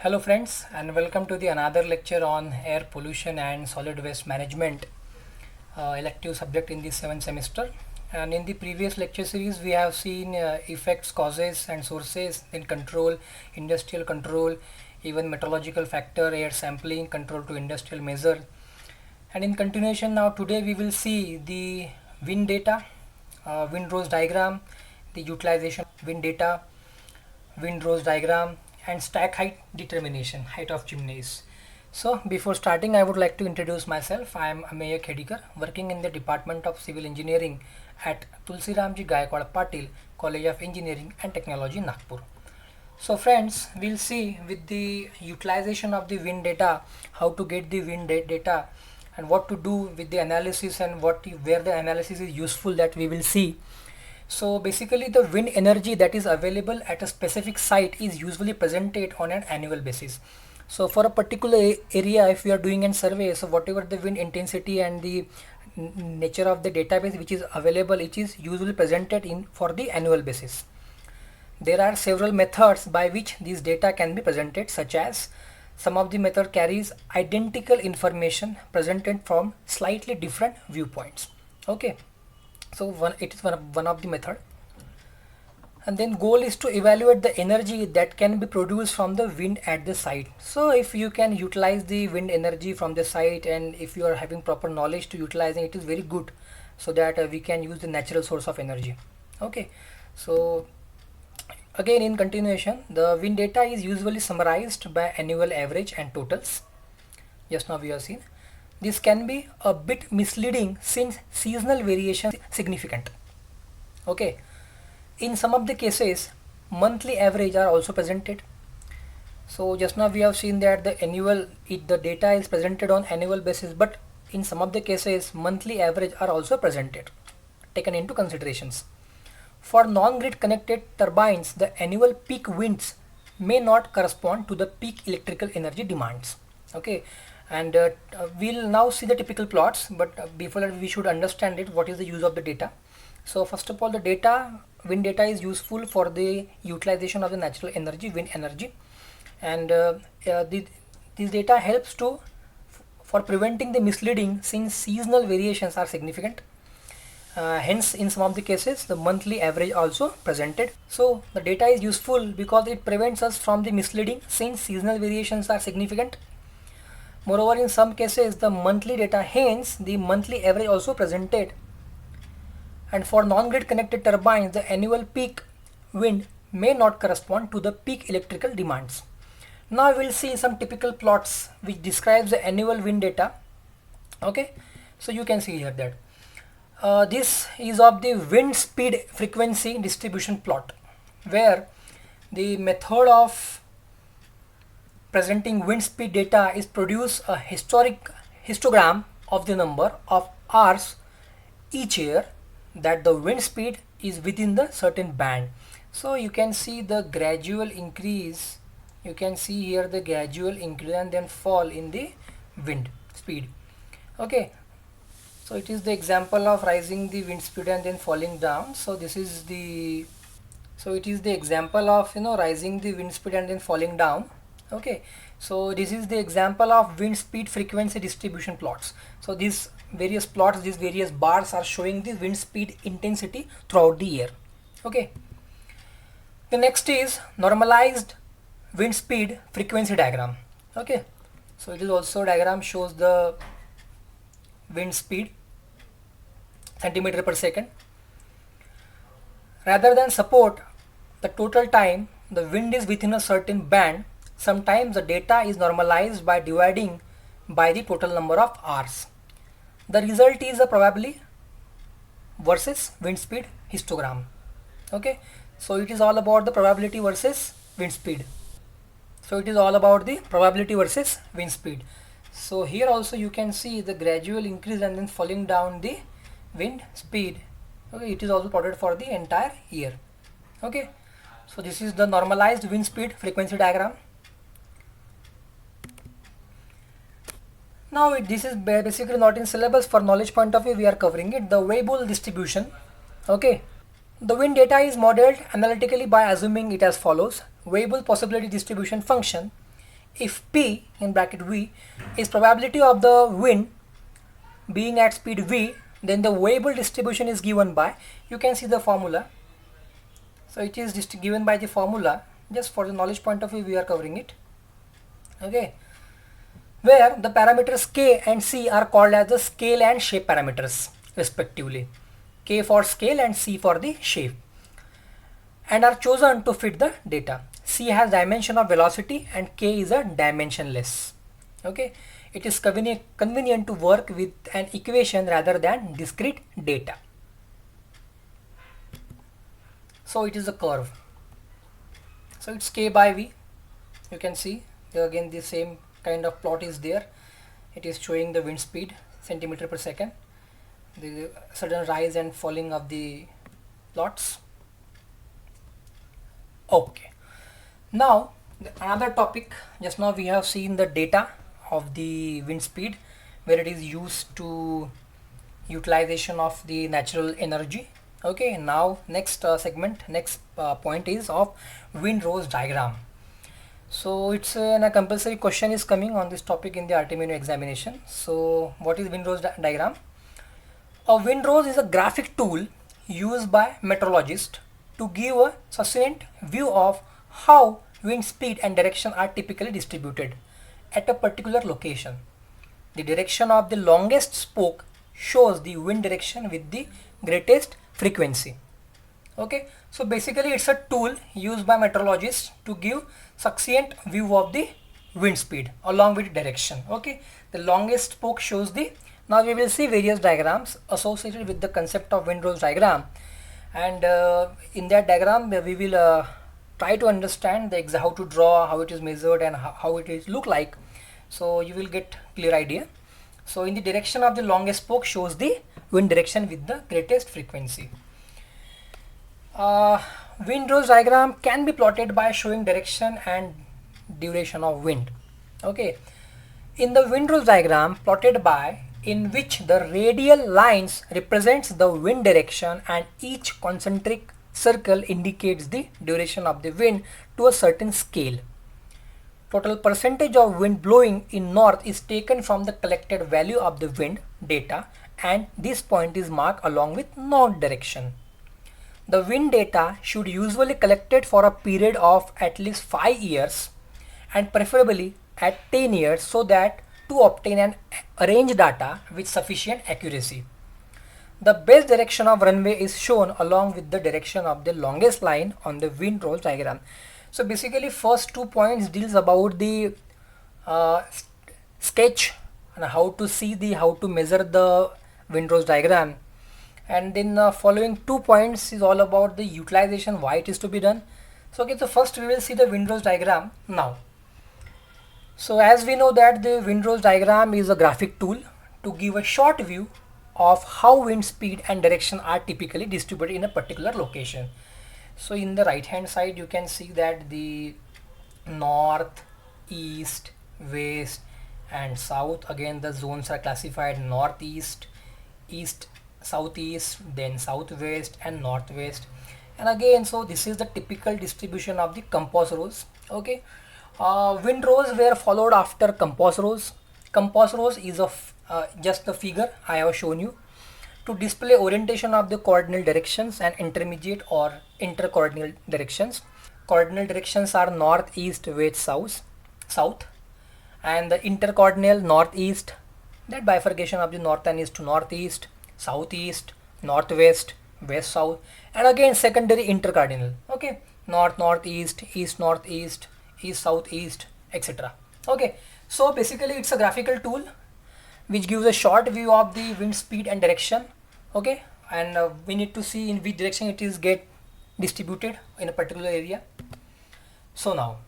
Hello friends, and welcome to the another lecture on air pollution and solid waste management, elective subject in the 7th semester. And in the previous lecture series we have seen effects, causes and sources, then control, industrial control, even meteorological factor, air sampling, control to industrial measure. And in continuation, now today we will see the wind data, windrows diagram, the utilization of wind data, windrows diagram, and stack height determination, height of chimneys. So before starting, I would like to introduce myself. I am Ameya Khedikar, working in the Department of Civil Engineering at Tulsiramji Gaikwad Patil College of Engineering and Technology, Nagpur. So friends, we'll see with the utilization of the wind data, how to get the wind data and what to do with the analysis and where the analysis is useful, that we will see. So basically the wind energy that is available at a specific site is usually presented on an annual basis. So for a particular area, if we are doing a survey, so whatever the wind intensity and the nature of the database which is available, it is usually presented in for the annual basis. There are several methods by which these data can be presented, such as some of the method carries identical information presented from slightly different viewpoints. Okay, so it is one of the method. And then goal is to evaluate the energy that can be produced from the wind at the site. So if you can utilize the wind energy from the site, and if you are having proper knowledge to utilizing it, is very good, so that we can use the natural source of energy. Okay, so again in continuation, the wind data is usually summarized by annual average and totals. Just now we have seen this can be a bit misleading since seasonal variation is significant. Okay, in some of the cases monthly average are also presented. So just now we have seen that the data is presented on annual basis, but in some of the cases monthly average are also presented, taken into considerations. For non-grid connected turbines, the annual peak winds may not correspond to the peak electrical energy demands. Okay, and we'll now see the typical plots, but before that we should understand it, what is the use of the data. So first of all, the wind data is useful for the utilization of the natural energy, wind energy, and this data helps for preventing the misleading since seasonal variations are significant. Hence in some of the cases the monthly average also presented. So the data is useful because it prevents us from the misleading since seasonal variations are significant. Moreover, in some cases the monthly data, hence the monthly average also presented. And for non-grid connected turbines, the annual peak wind may not correspond to the peak electrical demands. Now we will see some typical plots which describes the annual wind data. Okay, so you can see here that this is of the wind speed frequency distribution plot, where the method of presenting wind speed data is produce a histogram of the number of hours each year that the wind speed is within the certain band. So you can see the gradual increase, you can see here the gradual increase and then fall in the wind speed. Okay, so it is the example of rising the wind speed and then falling down. So it is the example of rising the wind speed and then falling down. Okay, so this is the example of wind speed frequency distribution plots. So these various plots, these various bars are showing the wind speed intensity throughout the year. Okay, the next is normalized wind speed frequency diagram. Okay, so it is also diagram shows the wind speed centimeter per second. Rather than support the total time the wind is within a certain band, sometimes the data is normalized by dividing by the total number of hours. The result is a probability versus wind speed histogram. Okay, so it is all about the probability versus wind speed. So it is all about the probability versus wind speed. So here also you can see the gradual increase and then falling down the wind speed. Okay, it is also plotted for the entire year. Okay, so this is the normalized wind speed frequency diagram. Now this is basically not in syllabus, for knowledge point of view we are covering it, the Weibull distribution. Okay, the wind data is modeled analytically by assuming it as follows: Weibull possibility distribution function if P in bracket V is probability of the wind being at speed V, then the variable distribution is given by, you can see the formula. So it is just given by the formula, just for the knowledge point of view we are covering it. Okay, where the parameters K and C are called as the scale and shape parameters respectively. K for scale and C for the shape, and are chosen to fit the data. C has dimension of velocity and K is a dimensionless. Okay, it is convenient to work with an equation rather than discrete data. So it is a curve. So it's K by V. You can see here again the same kind of plot is there. It is showing the wind speed centimeter per second, the sudden rise and falling of the plots. Okay, now another topic. Just now we have seen the data of the wind speed, where it is used to utilization of the natural energy. Okay, now next point is of Windrose diagram. So it's a compulsory question is coming on this topic in the RTMNU examination. So what is Windrose diagram? A windrose is a graphic tool used by meteorologists to give a succinct view of how wind speed and direction are typically distributed at a particular location. The direction of the longest spoke shows the wind direction with the greatest frequency. Okay, so basically it's a tool used by meteorologists to give succinct view of the wind speed along with direction. Okay, the longest spoke shows the, now we will see various diagrams associated with the concept of Windrose diagram, and in that diagram we will try to understand the how to draw, how it is measured, and how it is look like, so you will get clear idea. So in the direction of the longest spoke shows the wind direction with the greatest frequency. Windrose diagram can be plotted by showing direction and duration of wind. Okay, in the Windrose diagram plotted by, in which the radial lines represents the wind direction and each concentric circle indicates the duration of the wind to a certain scale. Total percentage of wind blowing in north is taken from the collected value of the wind data, and this point is marked along with north direction. The wind data should usually collected for a period of at least 5 years and preferably at 10 years, so that to obtain an range data with sufficient accuracy. The best direction of runway is shown along with the direction of the longest line on the Windrose diagram. So basically first 2 points deals about the sketch and how to see the, how to measure the Windrose diagram, and then following 2 points is all about the utilization, why it is to be done. So okay, so first we will see the Windrose diagram now. So as we know that the Windrose diagram is a graphic tool to give a short view of how wind speed and direction are typically distributed in a particular location. So in the right hand side you can see that the north, east, west and south, again the zones are classified northeast, east, southeast, then southwest and northwest, and again so this is the typical distribution of the compass rose. Okay, Windrose were followed after compass rose. Compass rose is just the figure I have shown you to display orientation of the coordinate directions and intermediate or intercoordinate directions. Coordinate directions are north, east, west, south, and the intercoordinate northeast, that bifurcation of the north and east to northeast, southeast, northwest, west, south, and again secondary intercardinal. Okay, north, northeast, east, northeast, east, southeast, etc. Okay, so basically it's a graphical tool which gives a short view of the wind speed and direction. Okay, and we need to see in which direction it is get distributed in a particular area. So now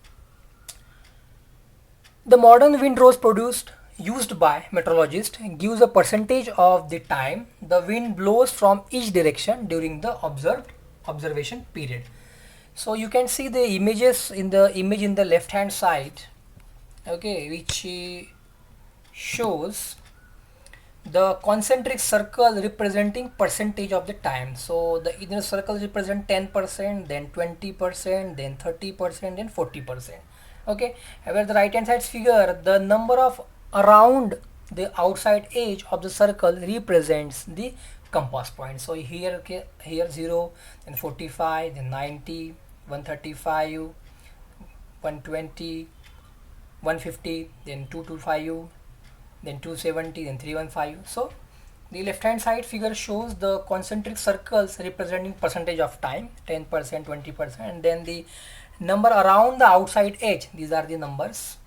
the modern Windrose used by meteorologists gives a percentage of the time the wind blows from each direction during the observation period. So you can see the images in the image in the left hand side, okay, which shows the concentric circle representing percentage of the time. So the inner circles represent 10%, then 20%, then 30%, then 40%. Okay, where the right hand side figure, the number of around the outside edge of the circle represents the compass point. So here, okay, here 0, then 45, then 90, 135, 120, 150, then 225, then 270, then 315. So the left hand side figure shows the concentric circles representing percentage of time, 10%, 20%, and then the number around the outside edge. These are the numbers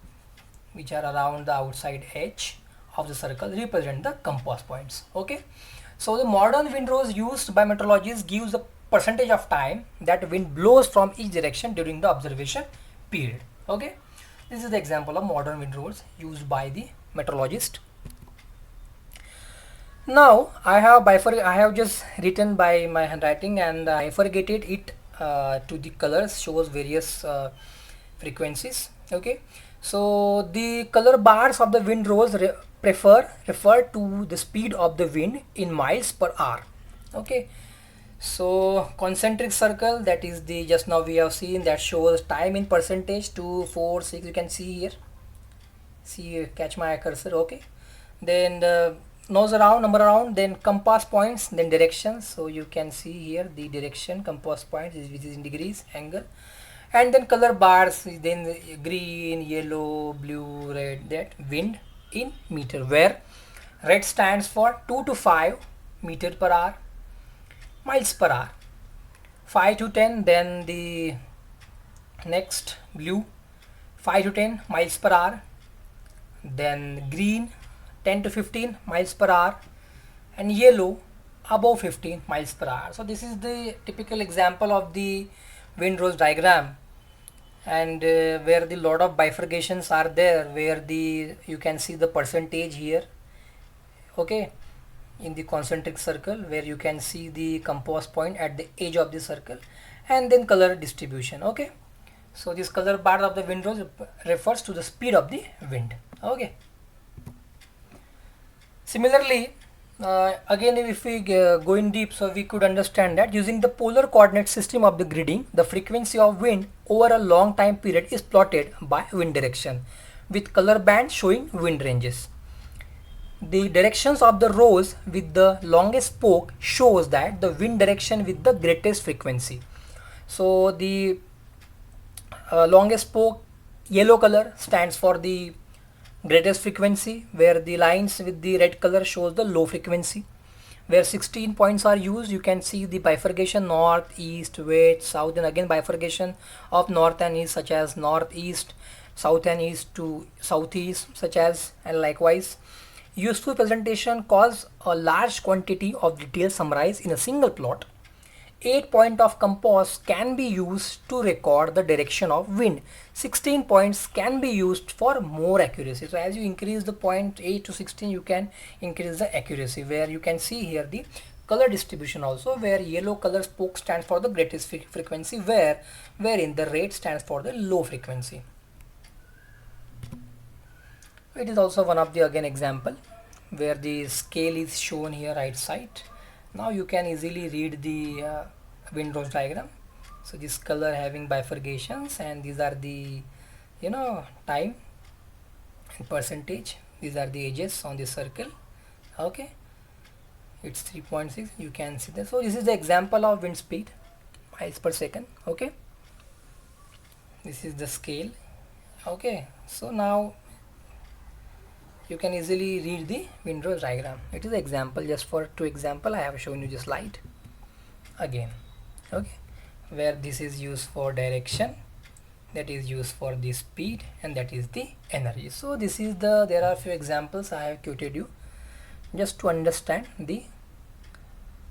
which are around the outside edge of the circle represent the compass points. Okay, so the modern windrows used by meteorologists gives the percentage of time that wind blows from each direction during the observation period. Okay, this is the example of modern windrows used by the meteorologist. Now I have just written by my handwriting and bifurcated it to the colors, shows various frequencies. Okay, so the color bars of the windrows refer to the speed of the wind in miles per hour. Okay, so concentric circle, that is the just now we have seen, that shows time in percentage, 2, 4, 6. You can see here, see, catch my cursor. Okay, then the nose around, number around, then compass points, then directions. So you can see here the direction compass points which is in degrees angle, and then color bars, then the green, yellow, blue, red, that wind in meter, where red stands for 2 to 5 meter per hour, miles per hour, 5 to 10, then the next blue 5 to 10 miles per hour, then green 10 to 15 miles per hour, and yellow above 15 miles per hour. So this is the typical example of the windrows diagram, and where the lot of bifurcations are there, where the you can see the percentage here. Okay, in the concentric circle, where you can see the compass point at the edge of the circle, and then color distribution. Okay, so this color bar of the windrows refers to the speed of the wind. Okay, similarly, again if we go in deep, so we could understand that using the polar coordinate system of the gridding, the frequency of wind over a long time period is plotted by wind direction, with color bands showing wind ranges. The directions of the rows with the longest spoke shows that the wind direction with the greatest frequency. So the longest spoke, yellow color, stands for the greatest frequency, where the lines with the red color shows the low frequency. Where 16 points are used, you can see the bifurcation north, east, west, south, and again bifurcation of north and east, such as northeast, south and east to southeast, such as, and likewise. Useful presentation cause a large quantity of details summarized in a single plot. 8 points of compass can be used to record the direction of wind. 16 points can be used for more accuracy. So as you increase the point 8 to 16, you can increase the accuracy, where you can see here the color distribution also, where yellow color spoke stands for the greatest frequency, wherein the red stands for the low frequency. It is also one of the again example where the scale is shown here right side. Now you can easily read the windrows diagram. So this color having bifurcations, and these are the time and percentage. These are the edges on the circle. Okay, it's 3.6. You can see that. So this is the example of wind speed, miles per second. Okay, this is the scale. Okay, so now you can easily read the windrows diagram. It is an example, just for 2 example I have shown you the slide again. Okay, where this is used for direction, that is used for the speed, and that is the energy. So this is there are a few examples I have quoted you just to understand the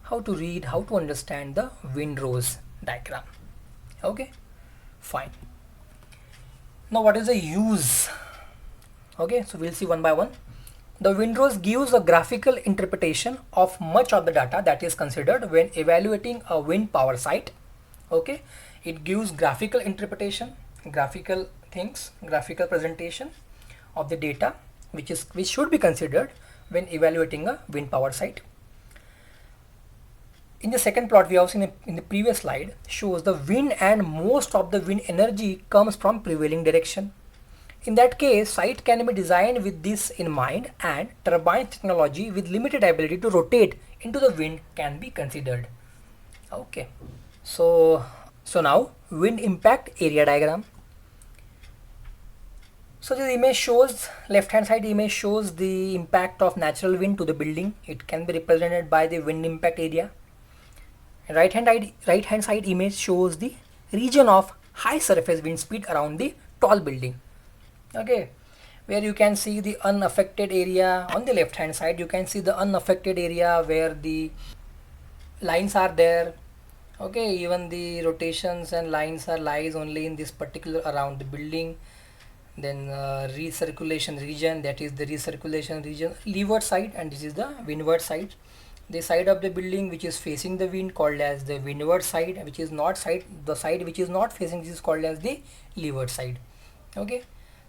how to read, how to understand the windrows diagram. Okay, fine. Now what is the use? Okay, so we'll see one by one. The windrows gives a graphical interpretation of much of the data that is considered when evaluating a wind power site. Okay, it gives graphical interpretation, graphical things, graphical presentation of the data which should be considered when evaluating a wind power site. in the second plot we have seen in the previous slide shows the wind, and most of the wind energy comes from prevailing direction. In that case, site can be designed with this in mind, and turbine technology with limited ability to rotate into the wind can be considered. Okay, so now wind impact area diagram. So this image shows, left hand side image shows the impact of natural wind to the building. It can be represented by the wind impact area. Right hand side image shows the region of high surface wind speed around the tall building. Okay, where you can see the unaffected area on the left hand side. You can see the unaffected area where the lines are there. Okay, even the rotations and lines lies only in this particular around the building. Then recirculation region, that is the recirculation region leeward side, and this is the windward side. The side of the building which is facing the wind called as the windward side, which is not side, the side which is not facing this is called as the leeward side. Okay,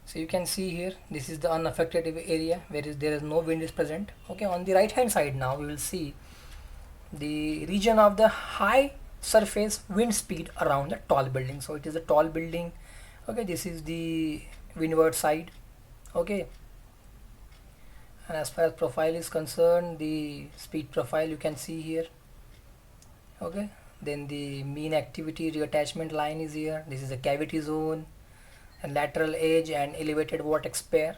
so you can see here this is the unaffected area where there is no wind is present. Okay, on the right hand side now we will see the region of the high surface wind speed around the tall building. So it is a tall building. Okay, this is the windward side. Okay, and as far as profile is concerned, the speed profile you can see here. Okay, then the mean activity reattachment line is here. This is the cavity zone and lateral edge and elevated vortex pair,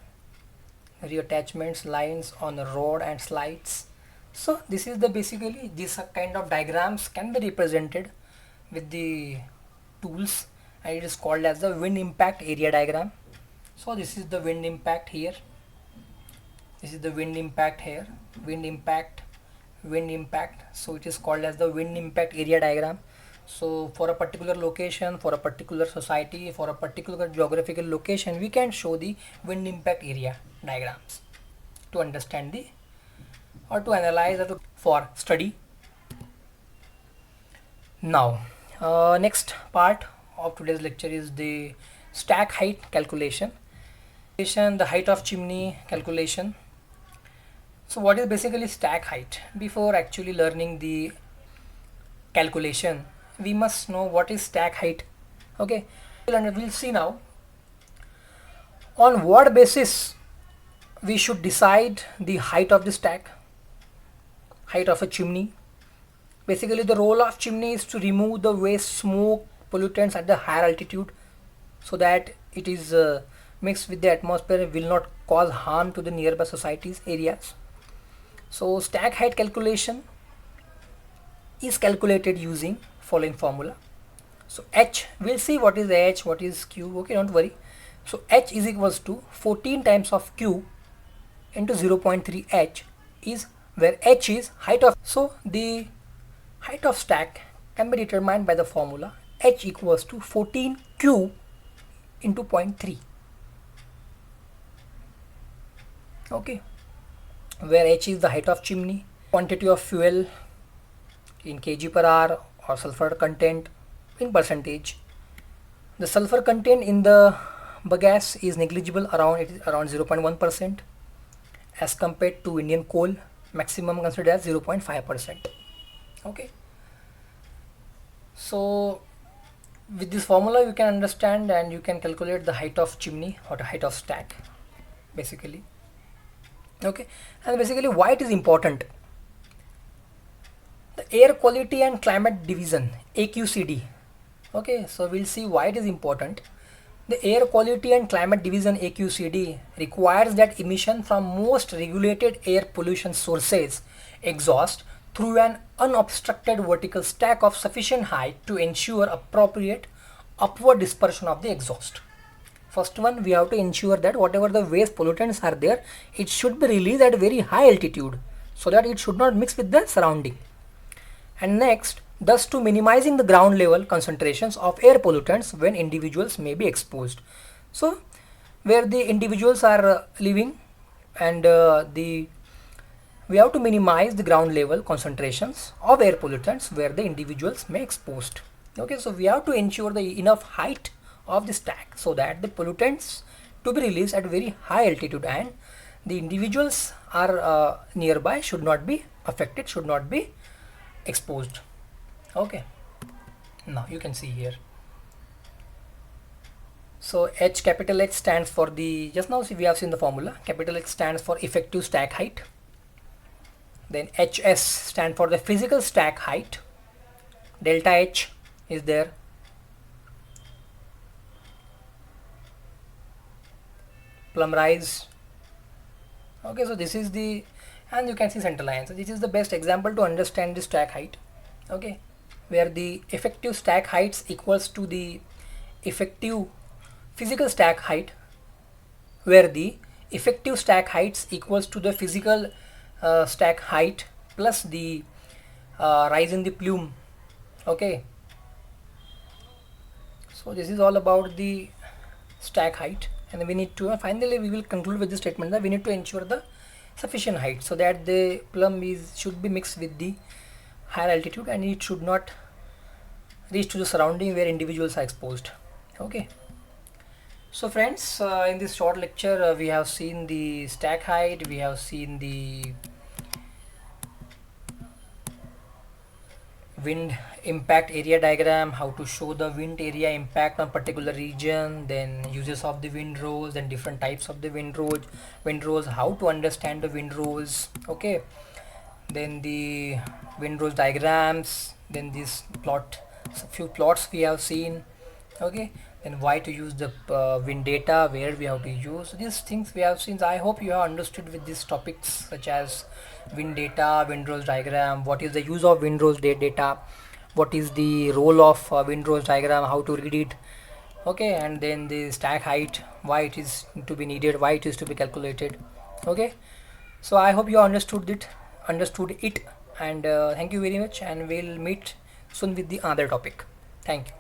reattachments lines on the rod and slides. So this is the basically this kind of diagrams can be represented with the tools, and it is called as the wind impact area diagram. So this is the wind impact here, this is the wind impact here, wind impact, wind impact. So it is called as the wind impact area diagram. So for a particular location, for a particular society, for a particular geographical location, we can show the wind impact area diagrams to understand the or to analyze or for study. Now next part of today's lecture is the stack height calculation, the height of chimney calculation. So what is basically stack height? Before actually learning the calculation, we must know what is stack height. Okay, we'll see now on what basis we should decide the height of the stack, height of a chimney. Basically the role of chimney is to remove the waste, smoke, pollutants at the higher altitude so that it is mixed with the atmosphere, will not cause harm to the nearby societies areas. So stack height calculation is calculated using following formula. So H, we'll see what is H, what is Q. Okay, don't worry. So H is equals to 14 times of Q into 0.3 H, is where H is height of. So the height of stack can be determined by the formula H equals to 14 Q into 0.3. Okay, where H is the height of chimney, quantity of fuel in kg per hour, or sulfur content in percentage. The sulfur content in the bagasse is negligible, around 0.1% as compared to Indian coal, maximum considered as 0.5%. Okay, so with this formula you can understand and you can calculate the height of chimney or the height of stack basically. Okay, and basically why it is important. The air quality and climate division, AQCD. Okay, so we'll see why it is important. The air quality and climate division, AQCD, requires that emission from most regulated air pollution sources, exhaust, through an unobstructed vertical stack of sufficient height to ensure appropriate upward dispersion of the exhaust. First one, we have to ensure that whatever the waste pollutants are there, it should be released at very high altitude so that it should not mix with the surrounding. And next, thus to minimizing the ground level concentrations of air pollutants when individuals may be exposed. So where the individuals are living, and we have to minimize the ground level concentrations of air pollutants where the individuals may exposed. Okay, so we have to ensure the enough height of the stack so that the pollutants to be released at very high altitude and the individuals are nearby should not be affected, should not be exposed. Okay, now you can see here. So H, capital H stands for the, just now we have seen the formula, capital H stands for effective stack height. Then HS stand for the physical stack height. Delta H is there. Plumb rise. Okay, so this is the, and you can see center line. So this is the best example to understand the stack height. Okay, where the effective stack heights equals to the effective physical stack height, where the effective stack heights equals to the physical stack height plus the rise in the plume. Okay, so this is all about the stack height, and we need to finally we will conclude with the statement that we need to ensure the sufficient height so that the plumb is should be mixed with the higher altitude and it should not reach to the surrounding where individuals are exposed. Okay, so friends, in this short lecture we have seen the stack height, we have seen the wind impact area diagram, how to show the wind area impact on particular region, then uses of the windrows and different types of the windrows, how to understand the windrows. Okay, then the windrows diagrams, then this plot, a few plots we have seen. Okay, and why to use the wind data, where we have to use these things we have seen. I hope you have understood with these topics such as wind data, windrows diagram, what is the use of windrows data, what is the role of windrows diagram, how to read it. Okay, and then the stack height, why it is to be needed, why it is to be calculated. Okay, so I hope you understood it, and thank you very much, and we'll meet soon with the other topic. Thank you.